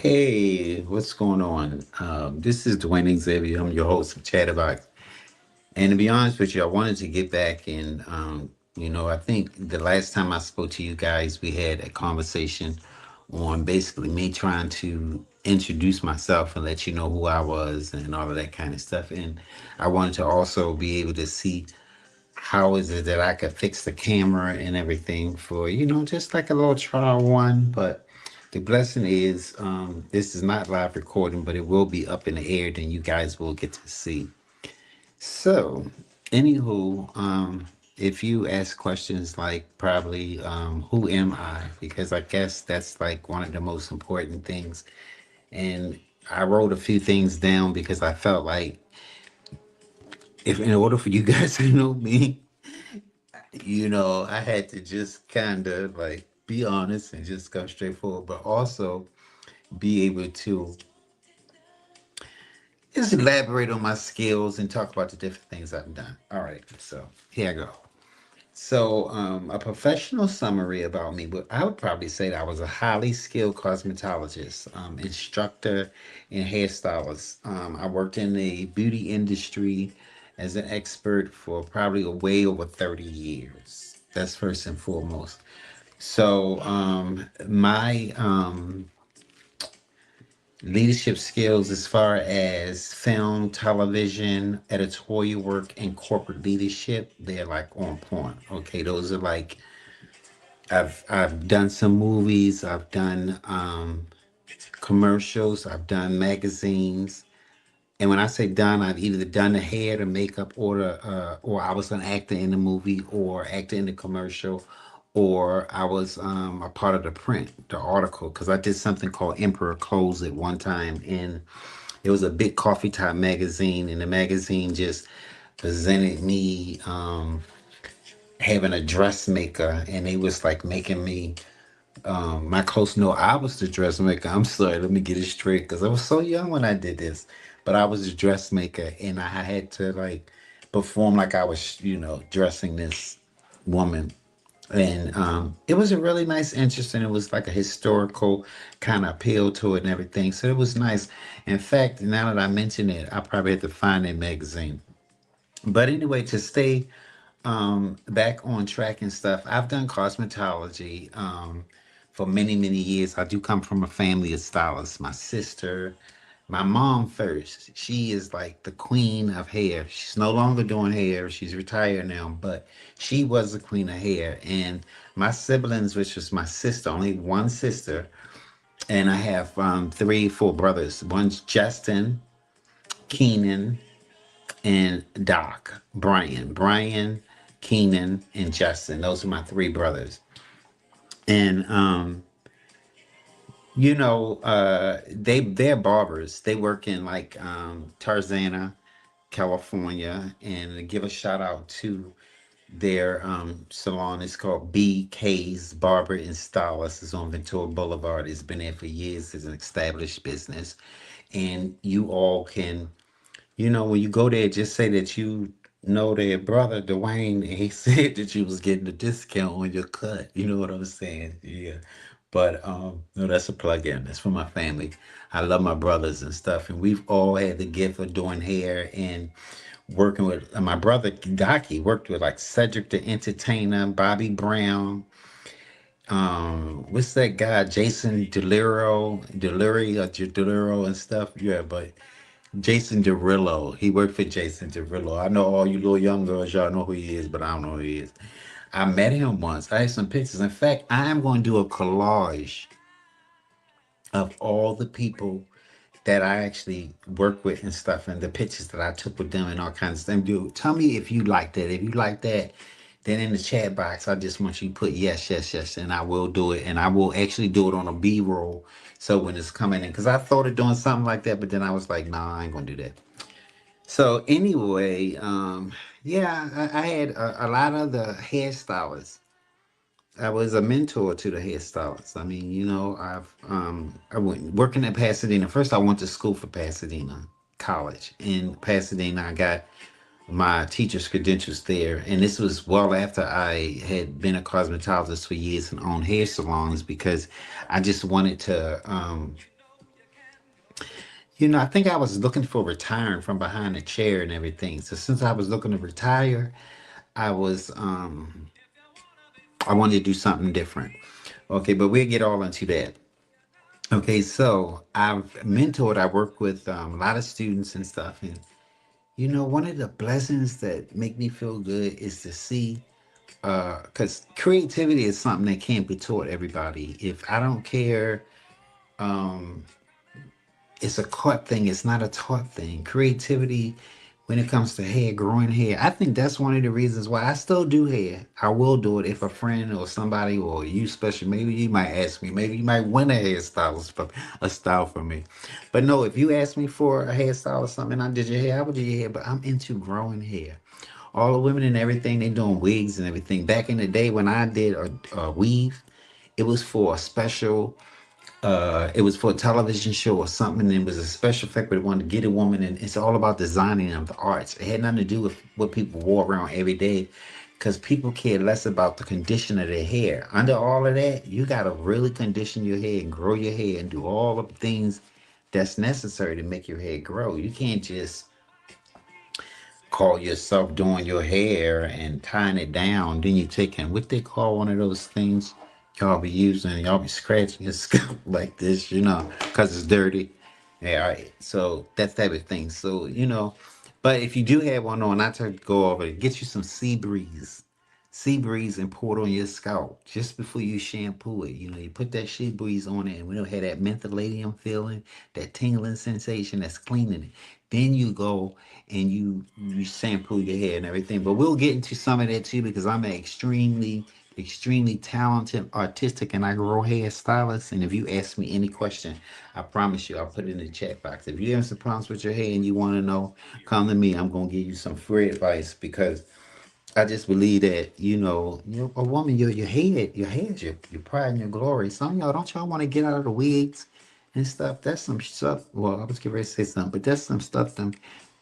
Hey, what's going on? This is Dwayne Xavier. I'm your host of Chatterbox. And to be honest with you, I wanted to get back and, I think the last time I spoke to you guys, we had a conversation on basically me trying to introduce myself and let you know who I was and all of that kind of stuff. And I wanted to also be able to see how is it that I could fix the camera and everything for, just like a little trial one. But the blessing is, this is not live recording, but it will be up in the air, then you guys will get to see. So, anywho, if you ask questions like probably, who am I? Because I guess that's like one of the most important things. And I wrote a few things down because I felt like if in order for you guys to know me, I had to just kind of like be honest and just go straightforward, but also be able to just elaborate on my skills and talk about the different things I've done. All right, so here I go. So, a professional summary about me, but I would probably say that I was a highly skilled cosmetologist, instructor, and hairstylist. I worked in the beauty industry as an expert for probably way over 30 years. That's first and foremost. So, my leadership skills as far as film, television, editorial work, and corporate leadership, they're like on point. Okay, those are like I've done some movies, I've done commercials, I've done magazines. And when I say done, I've either done the hair, the makeup, or I was an actor in the movie, or actor in the commercial, or I was a part of the print, the article, because I did something called Emperor Clothes at one time, and it was a big coffee top magazine, and the magazine just presented me having a dressmaker, and they was like making me my close know I was the dressmaker. I'm sorry, let me get it straight because I was so young when I did this. But I was a dressmaker and I had to like perform like I was, dressing this woman. And it was a really nice interest and it was like a historical kind of appeal to it and everything. So it was nice. In fact, now that I mention it, I probably have to find that magazine. But anyway, to stay back on track and stuff, I've done cosmetology for many, many years. I do come from a family of stylists. My sister, my mom first, she is like the queen of hair. She's no longer doing hair. She's retired now, but she was the queen of hair. And my siblings, which was my sister, only one sister, and I have three, four brothers. One's Justin, Keenan, and Doc, Brian, Keenan, and Justin. Those are my three brothers. And they're barbers. They work in like Tarzana, California, and to give a shout out to their salon. It's called BK's Barber and Stylist. It's on Ventura Boulevard. It's been there for years. It's an established business, and you all can, when you go there, just say that you know their brother Dwayne, and he said that you was getting a discount on your cut. You know what I'm saying? Yeah. But no, that's a plug-in. That's for my family. I love my brothers and stuff, and we've all had the gift of doing hair and working with my brother Doc. He worked with like Cedric the Entertainer, Bobby Brown. What's that guy? Jason Deliro and stuff. Yeah, but Jason Derulo. He worked for Jason Derulo. I know all you little young girls, y'all know who he is, but I don't know who he is. I met him once. I have some pictures. In fact, I am going to do a collage of all the people that I actually work with and stuff and the pictures that I took with them and all kinds of stuff. Dude, tell me if you like that. If you like that, then in the chat box, I just want you to put yes, yes, yes, and I will do it. And I will actually do it on a B-roll. So when it's coming in, because I thought of doing something like that, but then I was like, nah, I ain't gonna do that. So anyway, yeah, I had a lot of the hairstylists. I was a mentor to the hairstylists. I mean, I went working at Pasadena. First, I went to school for Pasadena College. In Pasadena, I got my teacher's credentials there. And this was well after I had been a cosmetologist for years and owned hair salons because I just wanted to I think I was looking for retiring from behind a chair and everything. So since I was looking to retire, I was I wanted to do something different. Okay, but we'll get all into that. Okay, so I work with a lot of students and stuff, and one of the blessings that make me feel good is to see, because creativity is something that can't be taught everybody. If I don't care, um, it's a caught thing. It's not a taught thing. Creativity, when it comes to hair, growing hair, I think that's one of the reasons why I still do hair. I will do it if a friend or somebody or you special, maybe you might ask me, maybe you might want a hairstylist for a style for me. But no, if you ask me for a hairstyle or something, I did your hair, I would do your hair. But I'm into growing hair. All the women and everything, they doing wigs and everything. Back in the day when I did a weave, it was for a special it was for a television show or something, and it was a special effect, but it wanted to get a woman, and it's all about designing of the arts. It had nothing to do with what people wore around every day, because people care less about the condition of their hair. Under all of that, you got to really condition your hair and grow your hair and do all of the things that's necessary to make your hair grow. You can't just call yourself doing your hair and tying it down, then you taking what they call one of those things y'all be using, y'all be scratching your scalp like this, because it's dirty. Yeah, all right. So that type of thing. So, but if you do have one on, I try to go over it, get you some sea breeze and pour it on your scalp just before you shampoo it. You put that sea breeze on it and we don't have that mentholatum feeling, that tingling sensation that's cleaning it. Then you go and you shampoo your hair and everything. But we'll get into some of that too because I'm an extremely talented, artistic, and I grow hair stylist. And if you ask me any question, I promise you, I'll put it in the chat box. If you have some problems with your hair and you want to know, come to me. I'm gonna give you some free advice because I just believe that a woman, your head, your pride and your glory. Some of y'all don't y'all want to get out of the wigs and stuff. That's some stuff. Well, I was getting ready to say something, but that's some stuff. The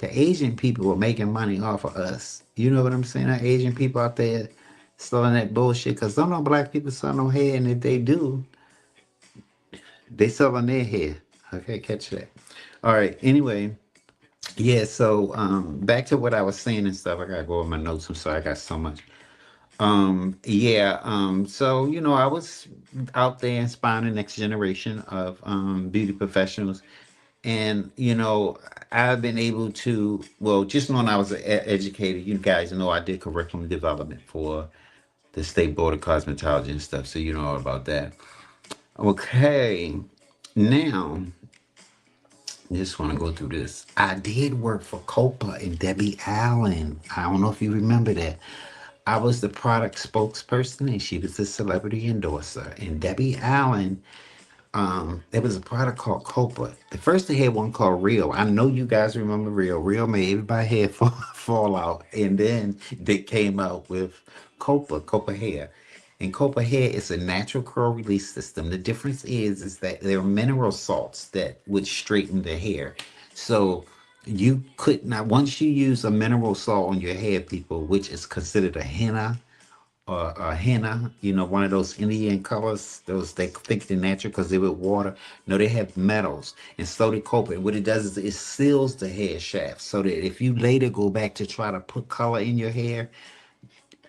Asian people are making money off of us. You know what I'm saying? The Asian people out there selling that bullshit because some no black people sell no hair, and if they do, they selling their hair. Okay, catch that. All right. Anyway, yeah. So back to what I was saying and stuff. I gotta go over my notes. I'm sorry. I got so much. Yeah, so I was out there inspiring the next generation of beauty professionals, and I've been able to, well, just when I was an educator, you guys know I did curriculum development for the State Board of Cosmetology and stuff, so you know all about that. Okay, now just want to go through this. I did work for Copa and Debbie Allen. I don't know if you remember that. I was the product spokesperson and she was the celebrity endorser. And Debbie Allen, there was a product called Copa. The first they had one called Real. I know you guys remember Real. Real made everybody hair fall out. And then they came out with Copa Hair. And Copa Hair is a natural curl release system. The difference is that there are mineral salts that would straighten the hair. So you could not, once you use a mineral salt on your hair, people, which is considered a henna, one of those Indian colors, those they think they're natural because they're with water. No, they have metals and slowly coat it. What it does is it seals the hair shaft so that if you later go back to try to put color in your hair,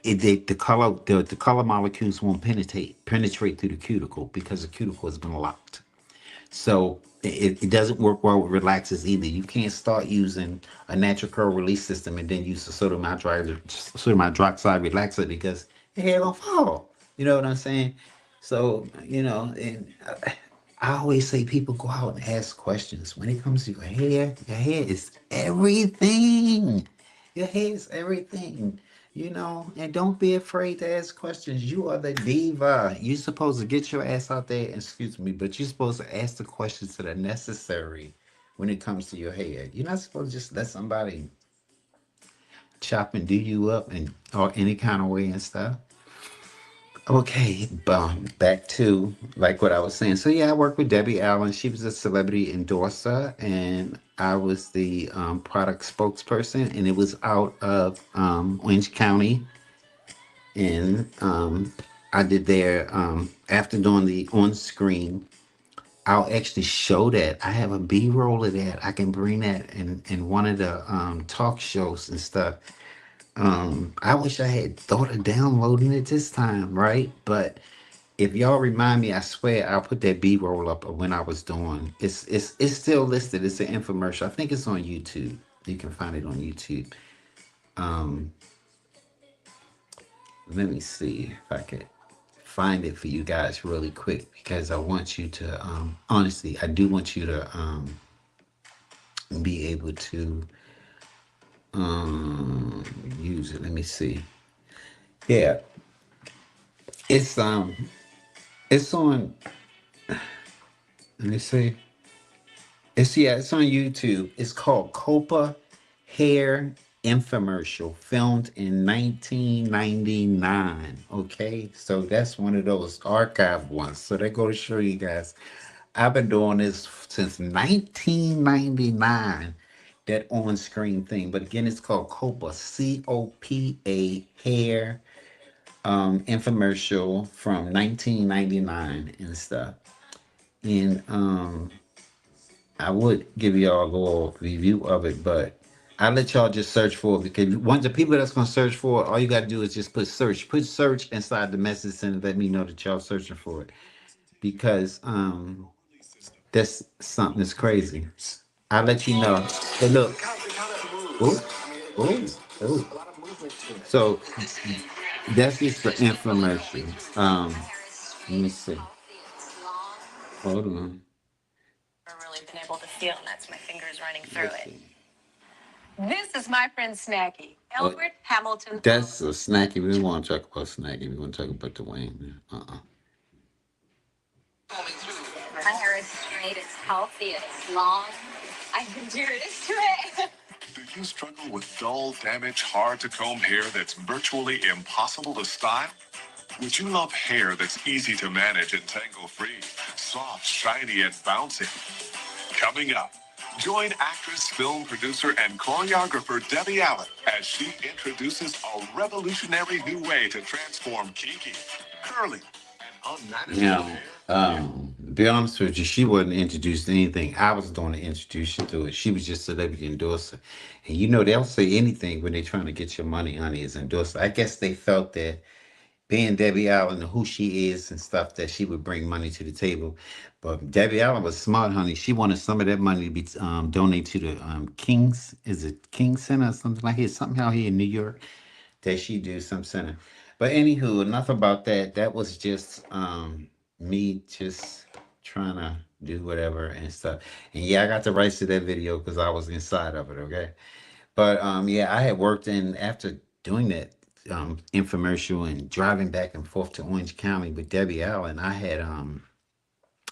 the color molecules won't penetrate through the cuticle because the cuticle has been locked. So it doesn't work well with relaxers either. You can't start using a natural curl release system and then use the sodium hydroxide relaxer because your hair gonna fall. You know what I'm saying? So and I always say people go out and ask questions. When it comes to your hair is everything. Your hair is everything. And don't be afraid to ask questions. You are the diva. You're supposed to get your ass out there, excuse me, but you're supposed to ask the questions that are necessary when it comes to your hair. You're not supposed to just let somebody chop and do you up and or any kind of way and stuff. Okay, back to like what I was saying. So yeah, I worked with Debbie Allen. She was a celebrity endorser, and I was the product spokesperson, and it was out of Orange County. And I did their after doing the on screen. I'll actually show that. I have a B-roll of that. I can bring that in one of the talk shows and stuff. I wish I had thought of downloading it this time, right? But if y'all remind me, I swear I'll put that B-roll up of when I was doing. It's still listed. It's an infomercial. I think it's on YouTube. You can find it on YouTube. Um, Let me see if I could find it for you guys really quick because I want you to honestly, I do want you to be able to use it. Let me see. Yeah, it's it's on. Let me see. It's on YouTube. It's called Copa Hair Infomercial, filmed in 1999. Okay, so that's one of those archive ones. So they go to show you guys. I've been doing this since 1999. That on-screen thing, but again, it's called Copa, COPA Hair infomercial from 1999 and stuff. And I would give y'all a little review of it, but I'll let y'all just search for it because once the people that's gonna search for it, all you gotta do is just put search inside the message and let me know that y'all searching for it. Because that's something that's crazy. I'll let you know. Hey look. Oh, oh, oh. So that's just the information. Let me see. Hold on. Let's see. Oh, that's a snacky. We don't want to talk about snacky. We want to talk about Dwayne. Do you struggle with dull, damaged, hard to comb hair that's virtually impossible to style? Would you love hair that's easy to manage and tangle free, soft, shiny, and bouncy? Coming up, join actress, film producer, and choreographer Debbie Allen as she introduces a revolutionary new way to transform kinky, curly, and unmanageable Now, hair. to be honest with you, she wasn't introduced to anything. I was doing the introduction to it. She was just a celebrity endorser. And you know, they'll say anything when they're trying to get your money, honey, as endorser. I guess they felt that being Debbie Allen and who she is and stuff that she would bring money to the table. But Debbie Allen was smart, honey. She wanted some of that money to be donated to the King's, is it King Center or something like that? Somehow here in New York that she do some center. But anywho, enough about that. That was just me just trying to do whatever and stuff. And yeah, I got the rights to that video because I was inside of it, okay? But yeah, I had worked in after doing that infomercial and driving back and forth to Orange County with Debbie Allen.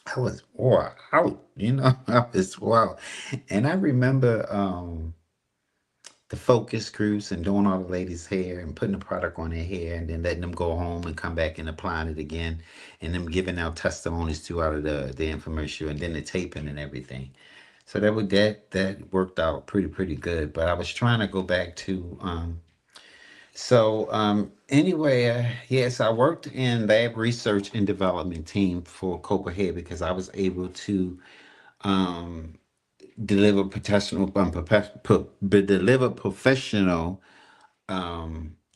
I was wore out, you know, I was wow. And I remember the focus groups and doing all the ladies' hair and putting the product on their hair and then letting them go home and come back and applying it again and them giving out testimonies too out of the infomercial and then the taping and everything. So that worked out pretty good. But I was trying to go back to anyway, yes, I worked in lab research and development team for Copahead because I was able to um, deliver deliver professional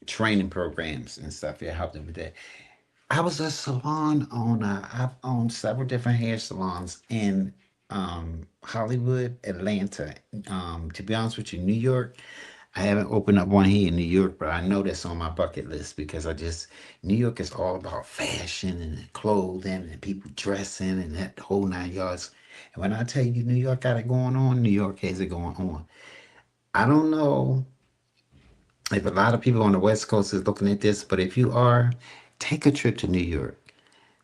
training programs and stuff. Yeah, helped them with that. I was a salon owner. I've owned several different hair salons in Hollywood, Atlanta. To be honest with you, New York. I haven't opened up one here in New York, but I know that's on my bucket list because New York is all about fashion and clothing and people dressing and that whole 9 yards. And when I tell you New York got it going on, New York has it going on. I don't know if a lot of people on the West Coast is looking at this, but if you are, take a trip to New York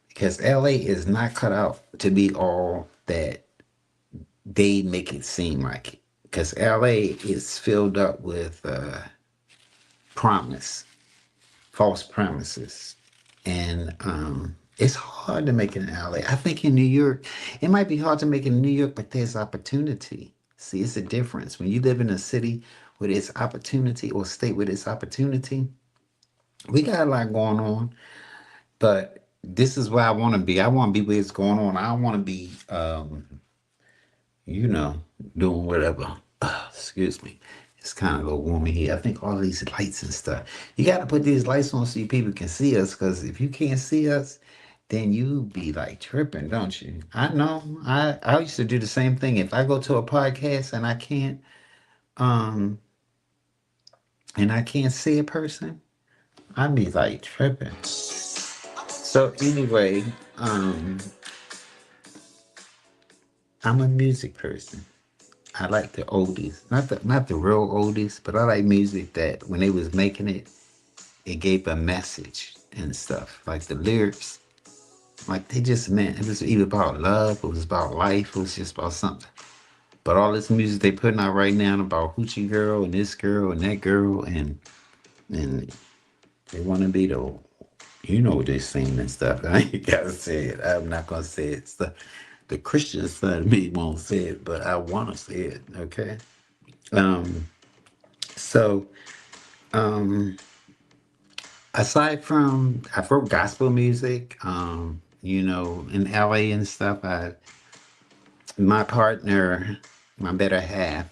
because LA is not cut out to be all that they make it seem like. Because LA is filled up with promise, false premises, and it's hard to make it in LA. I think in New York, it might be hard to make it in New York, but there's opportunity. See, it's a difference when you live in a city where there's opportunity or state where there's opportunity. We got a lot going on, but this is where I want to be. I want to be where it's going on. I don't want to be, you know, doing whatever. Excuse me. It's kind of a little warm in here. I think all these lights and stuff. You got to put these lights on so people can see us. Because if you can't see us, then you be like tripping, don't you? I know. I used to do the same thing. If I go to a podcast um and I can't see a person, I'd be like tripping. So anyway, I'm a music person. I like the oldies, not the real oldies, but I like music that when they was making it, it gave a message and stuff. Like the lyrics, like they just meant it was either about love, it was about life, it was just about something. But all this music they putting out right now about hoochie girl and this girl and that girl and they want to be the, you know what they sing and stuff. I ain't gotta say it. I'm not gonna say it. The Christian side of me won't say it, but I want to say it. Okay. Um. So, um, aside from I wrote gospel music, in LA and stuff. My partner, my better half,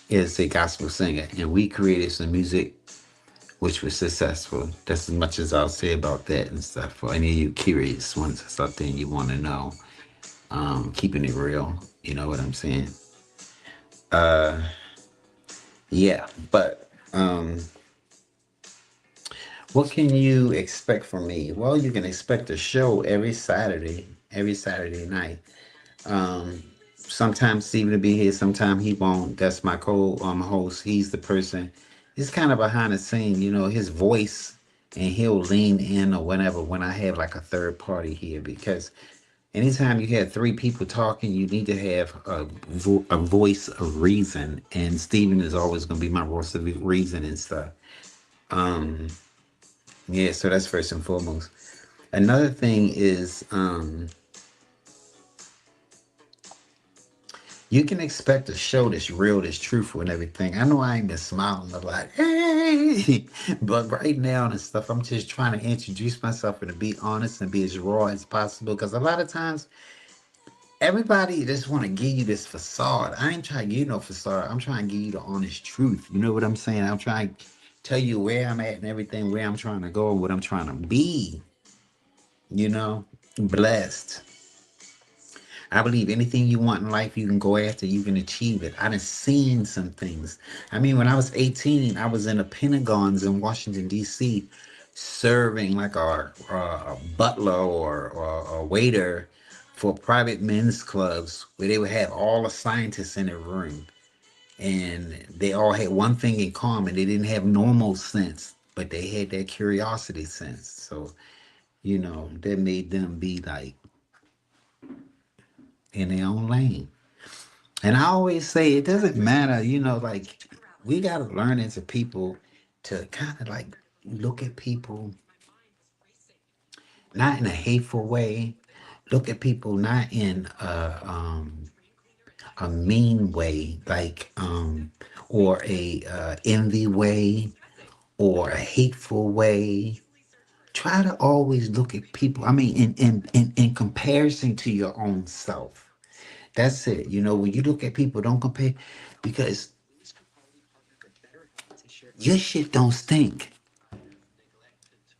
is a gospel singer, and we created some music which was successful. That's as much as I'll say about that and stuff. For any of you curious ones or something you want to know, keeping it real. You know what I'm saying? Yeah, but what can you expect from me? Well, you can expect a show every Saturday night. Sometimes Steven will be here, sometimes he won't. That's my co host. He's the person. He's kind of behind the scene, his voice, and he'll lean in or whenever when I have like a third party here because anytime you have three people talking, you need to have a voice of reason, and Steven is always going to be my voice of reason and stuff. Yeah, so that's first and foremost. Another thing is you can expect a show that's real, that's truthful and everything. I know I ain't been smiling a lot, hey, but right now and stuff, I'm just trying to introduce myself and to be honest and be as raw as possible. Because a lot of times, everybody just want to give you this facade. I ain't trying to give you no facade. I'm trying to give you the honest truth. You know what I'm saying? I'm trying to tell you where I'm at and everything, where I'm trying to go, what I'm trying to be. Blessed. I believe anything you want in life, you can go after, you can achieve it. I done seen some things. I mean, when I was 18, I was in the Pentagons in Washington, D.C., serving like a butler or a waiter for private men's clubs where they would have all the scientists in a room. And they all had one thing in common. They didn't have normal sense, but they had that curiosity sense. So, that made them be like in their own lane. And I always say it doesn't matter, like we gotta learn as a people to kind of like look at people not in a hateful way, look at people not in a mean way, like or a envy way or a hateful way. Try to always look at people. I mean, in comparison to your own self. That's it. When you look at people, don't compare because your shit don't stink.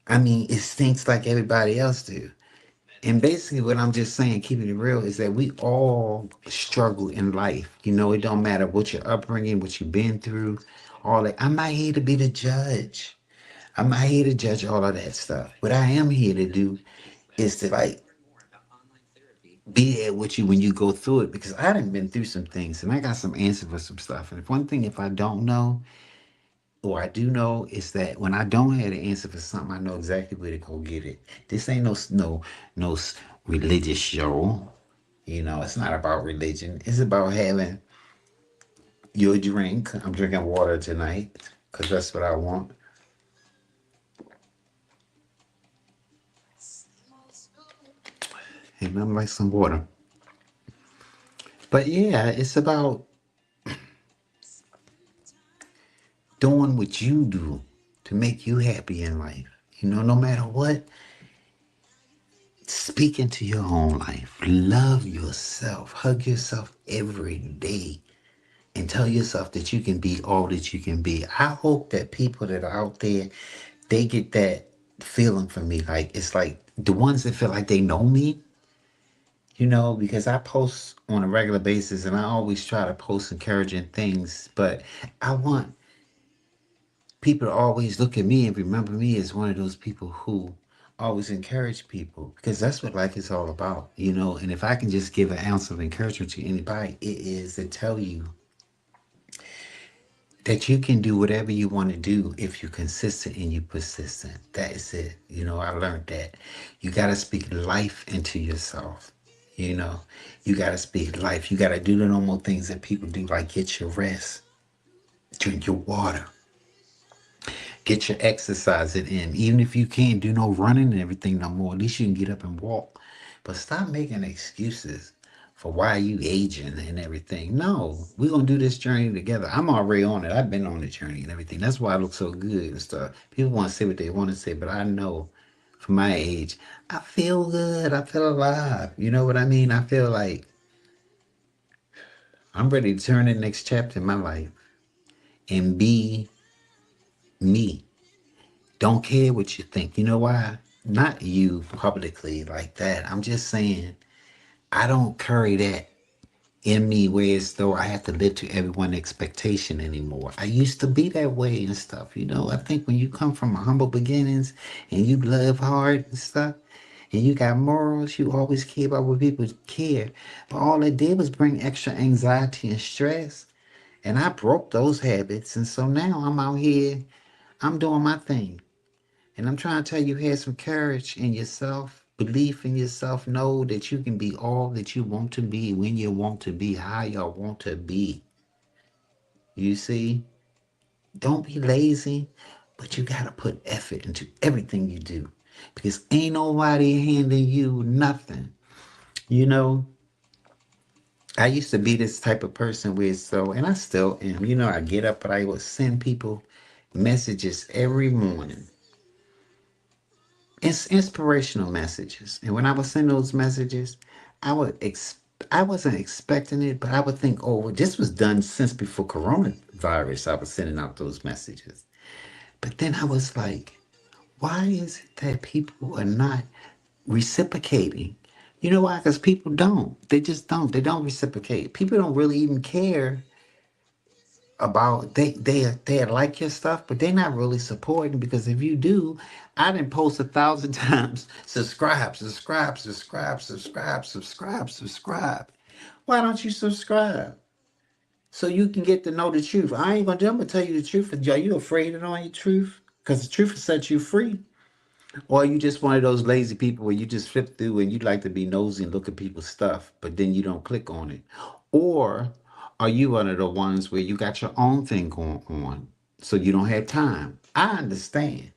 I mean, it stinks like everybody else do. And basically, what I'm just saying, keeping it real, is that we all struggle in life. It don't matter what your upbringing, what you've been through, all that. I'm not here to be the judge. I'm not here to judge all of that stuff. What I am here to do is to like be there with you when you go through it because I done been through some things and I got some answers for some stuff. And if one thing, if I don't know, or I do know is that when I don't have the answer for something, I know exactly where to go get it. This ain't no religious show. It's not about religion. It's about having your drink. I'm drinking water tonight because that's what I want. And I'm like some water. But yeah, it's about doing what you do to make you happy in life. No matter what, Speak into your own life. Love yourself. Hug yourself every day and tell yourself that you can be all that you can be. I hope that people that are out there, they get that feeling from me. Like, it's like the ones that feel like they know me, because I post on a regular basis and I always try to post encouraging things, but I want people to always look at me and remember me as one of those people who always encourage people, because that's what life is all about. And if I can just give an ounce of encouragement to anybody, it is to tell you that you can do whatever you want to do if you're consistent and you persistent. That is it. I learned that you got to speak life into yourself. You know, you got to speak life. You got to do the normal things that people do, like get your rest, drink your water, get your exercising in. Even if you can't do no running and everything no more, at least you can get up and walk. But stop making excuses for why you aging and everything. No, we're gonna do this journey together. I'm already on it. I've been on the journey and everything. That's why I look so good and stuff. People want to say what they want to say, but I know for my age, I feel good. I feel alive. You know what I mean? I feel like I'm ready to turn the next chapter in my life and be me. Don't care what you think. You know why? Not you publicly like that. I'm just saying I don't carry that in me where as though I have to live to everyone's expectation anymore. I used to be that way and stuff. I think when you come from humble beginnings and you love hard and stuff, and you got morals, you always care about what people care. But all it did was bring extra anxiety and stress. And I broke those habits. And so now I'm out here, I'm doing my thing. And I'm trying to tell you, have some courage in yourself, belief in yourself. Know that you can be all that you want to be when you want to be, how you want to be. You see, don't be lazy, but you got to put effort into everything you do because ain't nobody handing you nothing. You know, I used to be this type of person where and I still am. I get up, but I would send people messages every morning. It's inspirational messages. And when I would send those messages, I would I wasn't expecting it, but I would think, oh, well, this was done since before coronavirus. I was sending out those messages. But then I was like, why is it that people are not reciprocating? You know why? Because people don't. They just don't. They don't reciprocate. People don't really even care about they like your stuff, but they're not really supporting because if you do, I didn't post 1,000 times. Subscribe, subscribe, subscribe, subscribe, subscribe, subscribe. Why don't you subscribe? So you can get to know the truth. I ain't gonna. I'm gonna tell you the truth. Are you afraid of knowing your truth? Because the truth will set you free. Or are you just one of those lazy people where you just flip through and you like to be nosy and look at people's stuff, but then you don't click on it? Or are you one of the ones where you got your own thing going on, so you don't have time? I understand.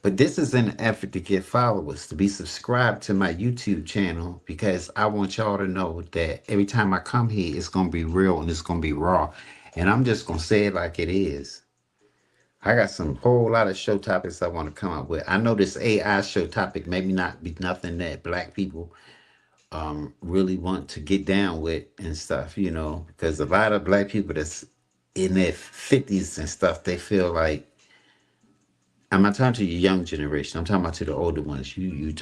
But this is an effort to get followers, to be subscribed to my YouTube channel, because I want y'all to know that every time I come here, it's going to be real and it's going to be raw. And I'm just going to say it like it is. I got some whole lot of show topics I want to come up with. I know this AI show topic maybe not be nothing that black people really want to get down with and stuff, because a lot of black people that's in their 50s and stuff, they feel like I'm not talking to your young generation. I'm talking about to the older ones. You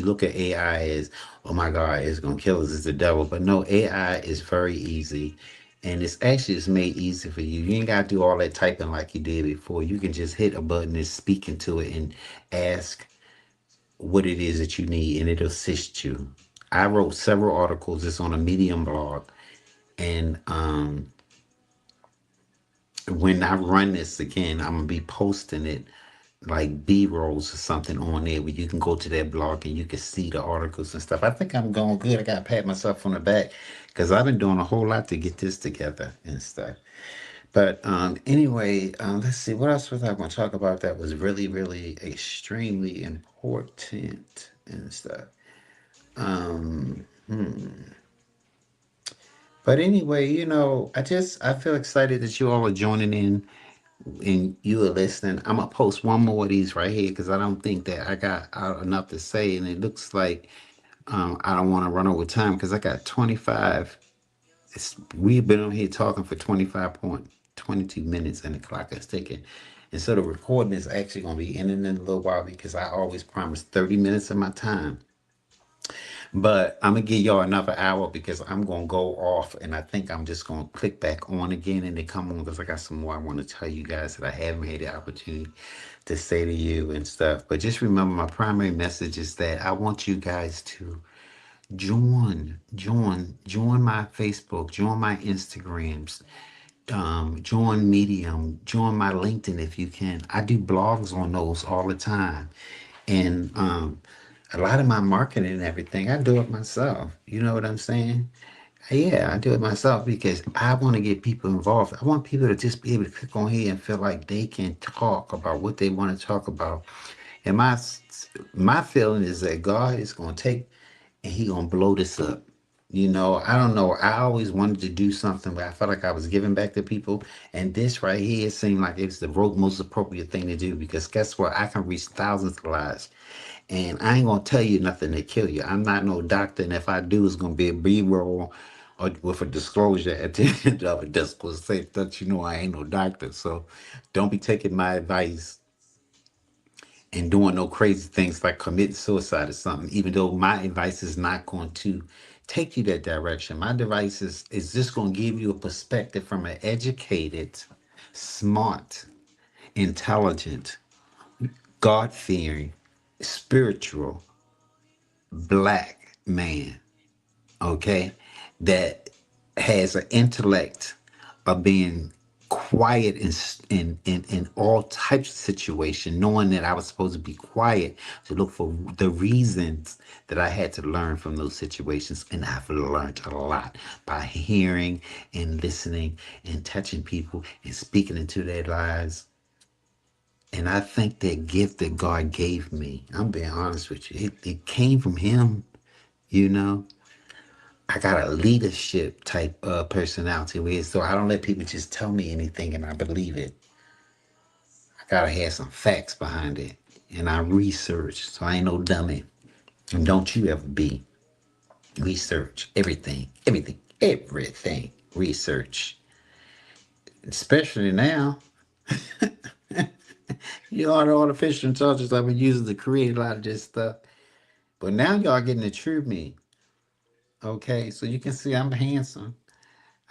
look at AI as, oh my God, it's gonna kill us, it's the devil. But no, AI is very easy. And it's made easy for you. You ain't gotta do all that typing like you did before. You can just hit a button and speak into it and ask what it is that you need and it'll assist you. I wrote several articles. It's on a Medium blog. And when I run this again, I'm gonna be posting it like B rolls or something on there where you can go to that blog and you can see the articles and stuff. I think I'm going good. I gotta pat myself on the back because I've been doing a whole lot to get this together and stuff. But anyway, let's see what else was I going to talk about that was really, really extremely important and stuff. Um, but anyway, I feel excited that you all are joining in. and you are listening, I'm gonna post one more of these right here because I don't think that I got enough to say, and it looks like I don't want to run over time because I got 25. We've been on here talking for 25.22 minutes, and the clock is ticking. And so the recording is actually going to be ending in a little while because I always promise 30 minutes of my time. But I'm gonna give y'all another hour because I'm gonna go off, and I think I'm just gonna click back on again and then come on because I got some more I want to tell you guys that I haven't had the opportunity to say to you and stuff. But just remember, my primary message is that I want you guys to join my Facebook, join my Instagrams, join Medium, join my LinkedIn if you can. I do blogs on those all the time. And a lot of my marketing and everything, I do it myself. You know what I'm saying? Yeah, I do it myself because I want to get people involved. I want people to just be able to click on here and feel like they can talk about what they want to talk about. And my feeling is that God is going to take and he gonna blow this up. You know, I don't know. I always wanted to do something where I felt like I was giving back to people, and this right here seemed like it's the most appropriate thing to do because guess what? I can reach thousands of lives, and I ain't gonna tell you nothing to kill you. I'm not no doctor, and if I do, it's gonna be a B-roll or with a disclosure at the end of it that's gonna say that you know I ain't no doctor. So don't be taking my advice and doing no crazy things like committing suicide or something, even though my advice is not going to take you that direction. My advice is just going to give you a perspective from an educated, smart, intelligent, God fearing, spiritual, black man, okay, that has an intellect of being quiet in all types of situations, knowing that I was supposed to be quiet to look for the reasons that I had to learn from those situations. And I've learned a lot by hearing and listening and touching people and speaking into their lives. And I think that gift that God gave me, I'm being honest with you, it came from Him, you know. I got a leadership type personality where so I don't let people just tell me anything and I believe it. I gotta have some facts behind it. And I research, so I ain't no dummy. And don't you ever be. Research everything, everything, everything. Research. Especially now, you know, the artificial intelligence I've been using to create a lot of this stuff. But now y'all getting the true me. Okay, so you can see I'm handsome.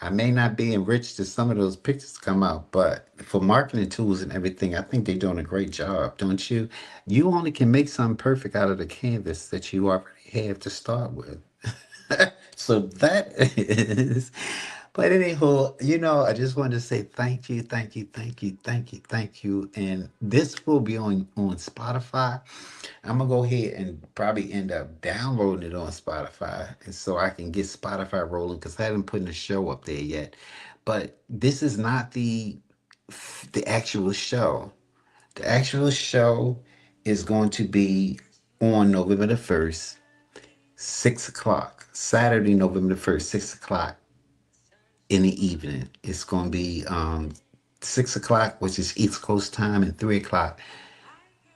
I may not be enriched as some of those pictures come out, but for marketing tools and everything, I think they're doing a great job, don't you? You only can make something perfect out of the canvas that you already have to start with. So that is, but anyhow, you know, I just wanted to say thank you, thank you, thank you, thank you, thank you. And this will be on Spotify. I'm gonna go ahead and probably end up downloading it on Spotify, and so I can get Spotify rolling because I haven't put the show up there yet. But this is not the actual show. The actual show is going to be on November the 1st, 6 o'clock. Saturday, November the 1st, 6 o'clock in the evening. It's going to be 6 o'clock, which is East Coast time, and 3 o'clock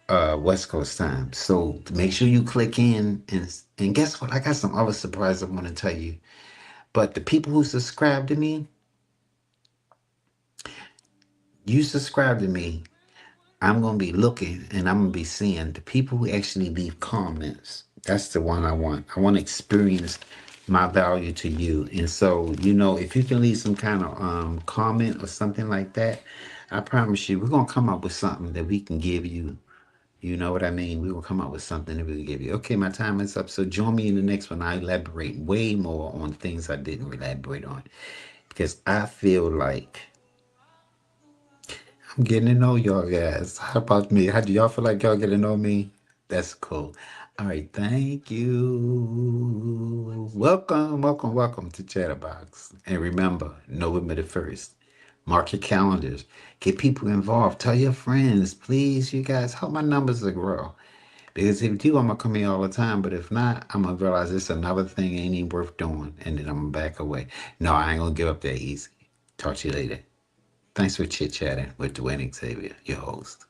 West Coast time. So make sure you click in and guess what? I got some other surprises I want to tell you. But the people who subscribe to me, you subscribe to me, I'm gonna be looking and I'm gonna be seeing the people who actually leave comments. That's the one I want. I want to experience my value to you. And so, you know, if you can leave some kind of comment or something like that, I promise you, we're gonna come up with something that we can give you. You know what I mean? We will come up with something that we can give you. Okay, my time is up. So join me in the next one. I elaborate way more on things I didn't elaborate on because I feel like I'm getting to know y'all guys. How about me? How do y'all feel like y'all getting to know me? That's cool. All right, thank you. Welcome, welcome, welcome to Chatterbox. And remember, November the 1st. Mark your calendars. Get people involved. Tell your friends, please, you guys, help my numbers to grow. Because if you do, I'm gonna come here all the time. But if not, I'm gonna realize it's another thing ain't even worth doing. And then I'm gonna back away. No, I ain't gonna give up that easy. Talk to you later. Thanks for chit chatting with Dwayne Xavier, your host.